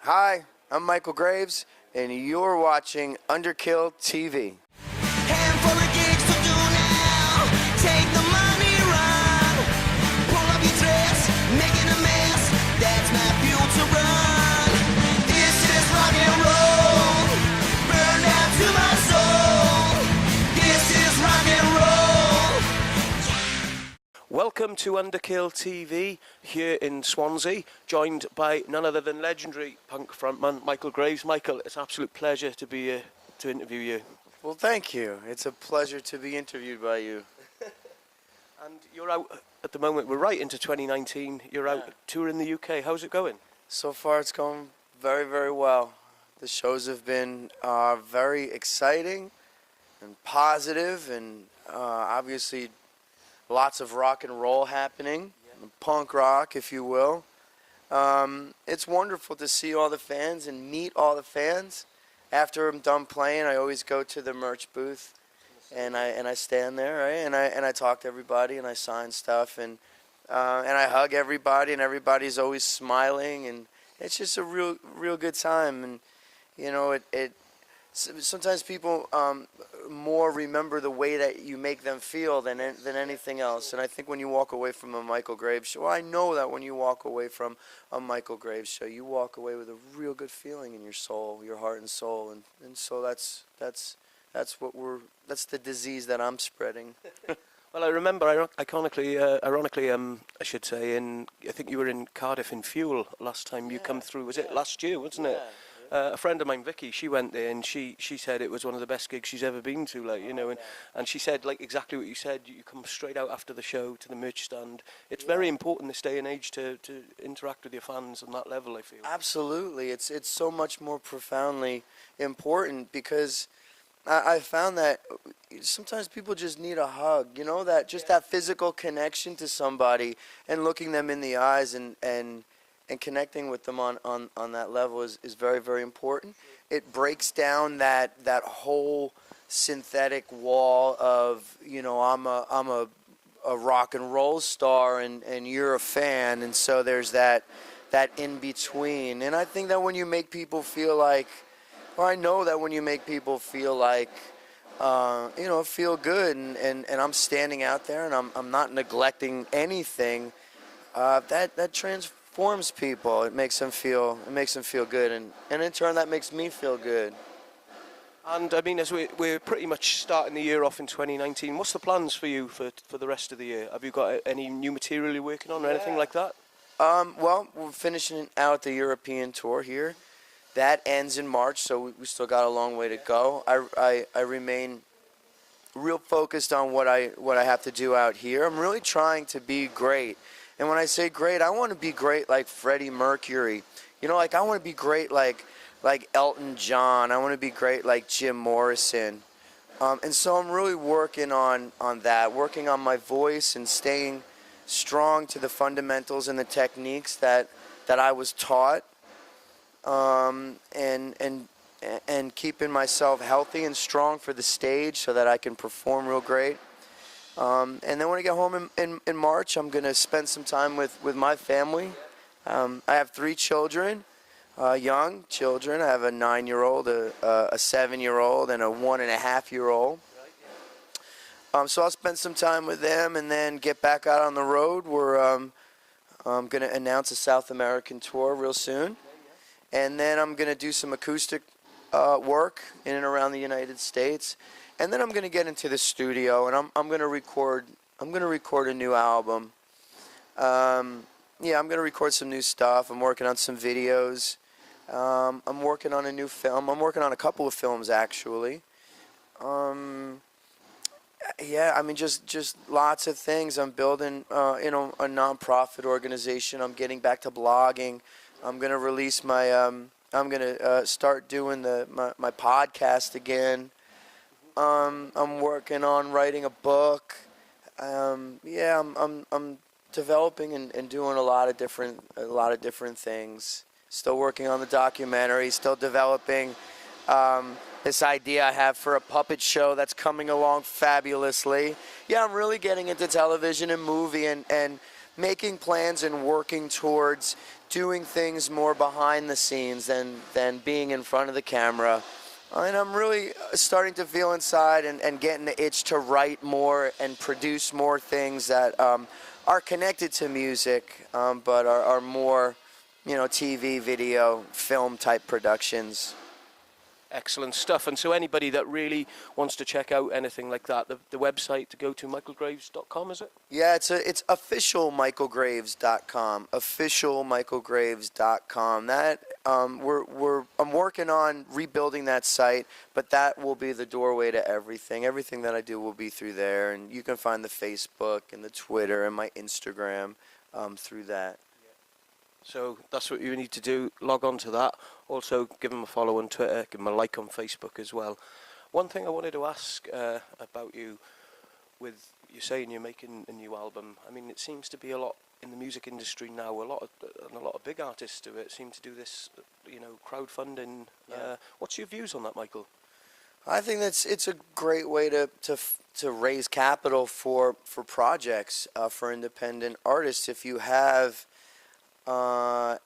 Hi, I'm Michael Graves, and you're watching Underkill TV. Handful of gigs to do now. Take the money, run. Pull up your dress, making a mess. That's my fuel to run. This is rock and roll. Burn out to my soul. This is rock and roll. Welcome to Underkill TV here in Swansea, joined by none other than legendary punk frontman Michael Graves. Michael, it's an absolute pleasure to be here to interview you. Well, thank you. It's a pleasure to be interviewed by you. And you're out at the moment, we're right into 2019, you're out touring the UK. How's it going? So far, it's going very, very well. The shows have been very exciting and positive, and obviously lots of rock and roll happening, punk rock, if you will. It's wonderful to see all the fans and meet all the fans. After I'm done playing, I always go to the merch booth, and I stand there, right? And I talk to everybody, and I sign stuff, and I hug everybody, and everybody's always smiling, and it's just a real good time. And you know, sometimes people more remember the way that you make them feel than anything else. And I think when you walk away from a Michael Graves show, I know that when you walk away from a Michael Graves show, you walk away with a real good feeling in your soul, your heart and soul. And so that's the disease that I'm spreading. Well, I remember, ironically, I should say, I think you were in Cardiff in Fuel last time you come through. Was it last year, wasn't it? A friend of mine, Vicky, she went there and she said it was one of the best gigs she's ever been to, like, you know, and she said, like, exactly what you said. You come straight out after the show to the merch stand. It's very important this day and age to interact with your fans on that level, I feel. Absolutely. It's so much more profoundly important, because I found that sometimes people just need a hug, you know, that physical connection to somebody and looking them in the eyes and connecting with them on that level is very, very important. It breaks down that whole synthetic wall of, you know, I'm a rock and roll star and you're a fan, and so there's that in between. And I think that when you make people feel like, or I know that when you make people feel like, you know, feel good, and I'm standing out there and I'm not neglecting anything, that transforms people. It makes them feel good, and in turn that makes me feel good. And I mean, as we're pretty much starting the year off in 2019, what's the plans for you for the rest of the year? Have you got any new material you're working on or anything like that? Well, we're finishing out the European tour here. That ends in March, so we still got a long way to go. I remain real focused on what I have to do out here. I'm really trying to be great. And when I say great, I want to be great like Freddie Mercury. You know, like I want to be great like Elton John. I want to be great like Jim Morrison. And so I'm really working on that, working on my voice and staying strong to the fundamentals and the techniques that I was taught, and keeping myself healthy and strong for the stage so that I can perform real great. And then when I get home in March, I'm going to spend some time with my family. I have 3 children, young children. I have a 9-year-old, a 7-year-old, and a 1.5-year-old. So I'll spend some time with them and then get back out on the road. I'm going to announce a South American tour real soon. And then I'm going to do some acoustic work in and around the United States. And then I'm going to get into the studio, and I'm going to record a new album. I'm going to record some new stuff. I'm working on some videos. I'm working on a new film. I'm working on a couple of films, actually. I mean, just lots of things. I'm building, a nonprofit organization. I'm getting back to blogging. I'm going to release my, I'm going to start doing my podcast again. I'm working on writing a book. I'm developing and doing a lot of different things. Still working on the documentary. Still developing this idea I have for a puppet show that's coming along fabulously. Yeah, I'm really getting into television and movie, and making plans and working towards doing things more behind the scenes than being in front of the camera. And I'm really starting to feel inside and getting the itch to write more and produce more things that are connected to music, but are more, TV, video, film type productions. Excellent stuff. And so anybody that really wants to check out anything like that, the website to go to, michaelgraves.com, is it? Yeah, it's officialmichaelgraves.com. Officialmichaelgraves.com. That I'm working on rebuilding that site, but that will be the doorway to everything. Everything that I do will be through there, and you can find the Facebook and the Twitter and my Instagram through that. So that's what you need to do. Log on to that. Also, give them a follow on Twitter. Give them a like on Facebook as well. One thing I wanted to ask about you, with you saying you're making a new album. I mean, it seems to be a lot in the music industry now. A lot of big artists do it. Seem to do this, crowdfunding. Yeah. What's your views on that, Michael? I think it's a great way to raise capital for projects for independent artists. If you have a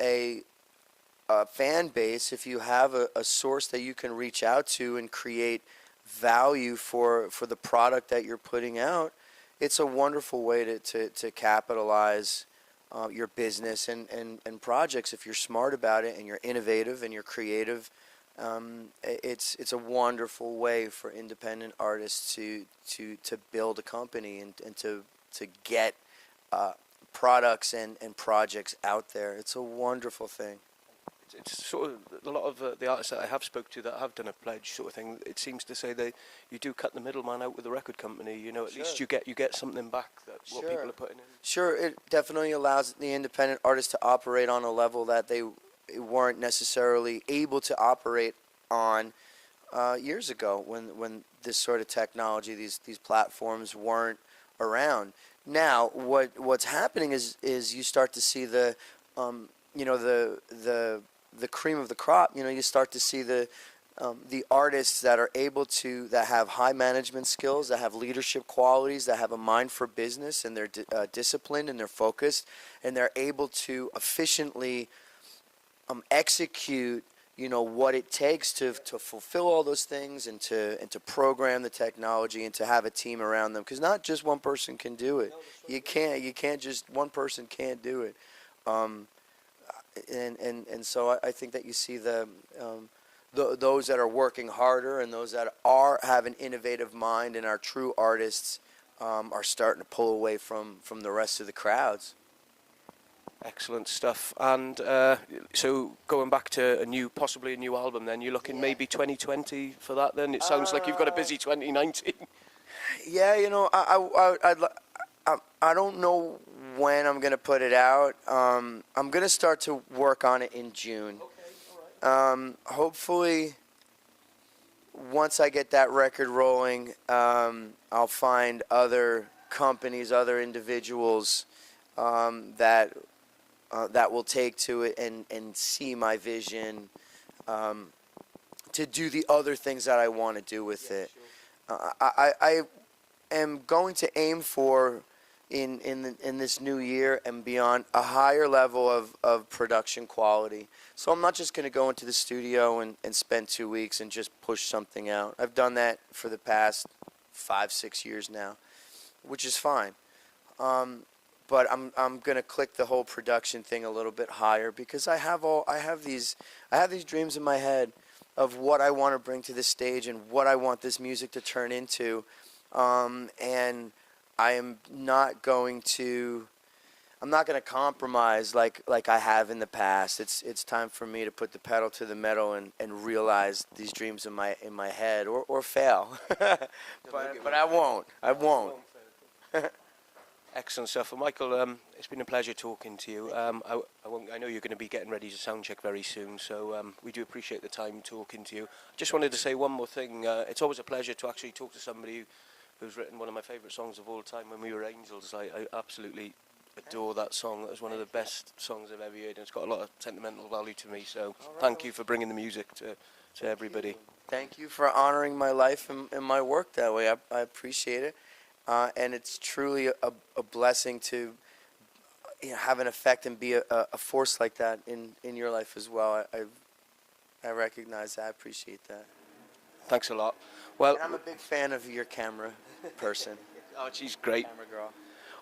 fan base, if you have a source that you can reach out to and create value for the product that you're putting out, it's a wonderful way to capitalize your business and projects. If you're smart about it and you're innovative and you're creative, it's a wonderful way for independent artists to build a company and to get products and projects out there. It's a wonderful thing. It's sort of a lot of the artists that I have spoke to that have done a pledge sort of thing. It seems to say you do cut the middleman out with the record company. At Sure. least you get something back that what Sure. people are putting in. Sure, it definitely allows the independent artists to operate on a level that they weren't necessarily able to operate on years ago when this sort of technology, these platforms weren't around. Now, what's happening is you start to see the cream of the crop. You start to see the artists that are that have high management skills, that have leadership qualities, that have a mind for business, and they're disciplined and they're focused, and they're able to efficiently execute what it takes to fulfill all those things and to program the technology and to have a team around them, because not just one person can do it. You can't just one person can't do it. And so I think that you see those that are working harder and those that have an innovative mind and are true artists are starting to pull away from the rest of the crowds. Excellent stuff. And so going back to possibly a new album, then you're looking maybe 2020 for that. Then it sounds like you've got a busy 2019. Yeah, I don't know when I'm gonna put it out. I'm gonna start to work on it in June. Okay, all right. Hopefully, once I get that record rolling, I'll find other companies, other individuals that will take to it and see my vision to do the other things that I want to do with it. Sure. I am going to aim for in this new year and beyond a higher level of production quality. So I'm not just going to go into the studio and spend 2 weeks and just push something out. I've done that for the past 5-6 years now, which is fine. But I'm gonna click the whole production thing a little bit higher, because I have these dreams in my head of what I want to bring to this stage and what I want this music to turn into, and I am not going to compromise like I have in the past. It's time for me to put the pedal to the metal and realize these dreams in my head or fail, but I won't. Excellent stuff. Well, Michael, it's been a pleasure talking to you. I know you're going to be getting ready to sound check very soon, so we do appreciate the time talking to you. I just wanted to say one more thing. It's always a pleasure to actually talk to somebody who's written one of my favourite songs of all time, When We Were Angels. I absolutely adore that song. That was one of the best songs I've ever heard, and it's got a lot of sentimental value to me, so thank you for bringing the music to everybody. Thank you for honouring my life and my work that way. I appreciate it. And it's truly a blessing to have an effect and be a force like that in your life as well. I recognize that. I appreciate that. Thanks a lot. Well, And I'm a big fan of your camera person. oh, she's great. Camera girl.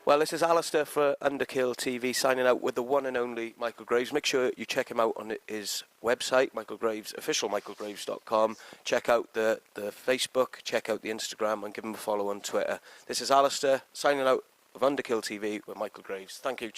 Well, this is Alistair for Underkill TV signing out with the one and only Michael Graves. Make sure you check him out on his website, Michael Graves, officialmichaelgraves.com. Check out the Facebook, check out the Instagram, and give him a follow on Twitter. This is Alistair signing out of Underkill TV with Michael Graves. Thank you.